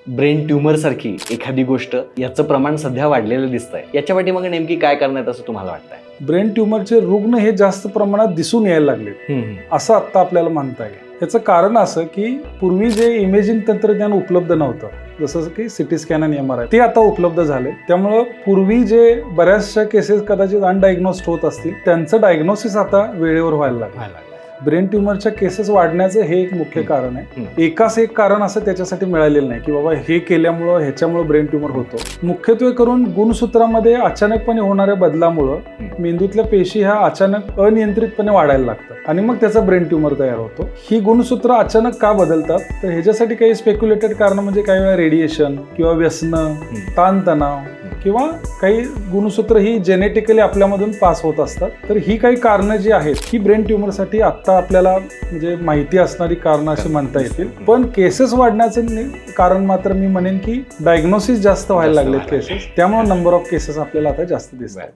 Brain tumour सारखी एखादी गोष्ट याचं प्रमाण सध्या वाढलेलं दिसतंय, याच्या पाठीमागे नेमकी काय करण्यात असं तुम्हाला वाटतंय? ब्रेन ट्यूमरचे रुग्ण हे जास्त प्रमाणात दिसून यायला लागले असं आत्ता आपल्याला म्हणता येईल. याचं कारण असं की पूर्वी जे इमेजिंग तंत्रज्ञान उपलब्ध नव्हतं, जसं की सिटी स्कॅन आणि MRI, ते आता उपलब्ध झाले. त्यामुळं पूर्वी जे बऱ्याचशा केसेस कदाचित अनडायग्नोस्ड होत असतील, त्यांचं डायग्नोसिस आता वेळेवर व्हायला लागलं. ब्रेन ट्यूमरच्या केसेस वाढण्याचं हे एक मुख्य कारण आहे. एकाच एक कारण असं त्याच्यासाठी मिळालेलं नाही की बाबा हे केल्यामुळं ह्याच्यामुळं ब्रेन ट्यूमर होतो. मुख्यत्वे करून गुणसूत्रामध्ये अचानकपणे होणाऱ्या बदलामुळं मेंदूतल्या पेशी ह्या अचानक अनियंत्रितपणे वाढायला लागतात आणि मग त्याचा ब्रेन ट्यूमर तयार होतो. ही गुणसूत्र अचानक का बदलतात, तर ह्याच्यासाठी काही स्पेक्युलेटेड कारण म्हणजे काही वेळा रेडिएशन किंवा व्यसनं, ताणतणाव किंवा काही गुणसूत्र ही जेनेटिकली आपल्यामधून पास होत असतात. तर ही काही कारणं जी आहेत ही ब्रेन ट्यूमरसाठी आत्ता आपल्याला म्हणजे माहिती असणारी कारणं अशी म्हणता येतील. पण केसेस वाढण्याचं कारण मात्र मी म्हणेन की डायग्नोसिस जास्त व्हायला लागलेत केसेस, त्यामुळे नंबर ऑफ केसेस आपल्याला आता जास्त दिसतात.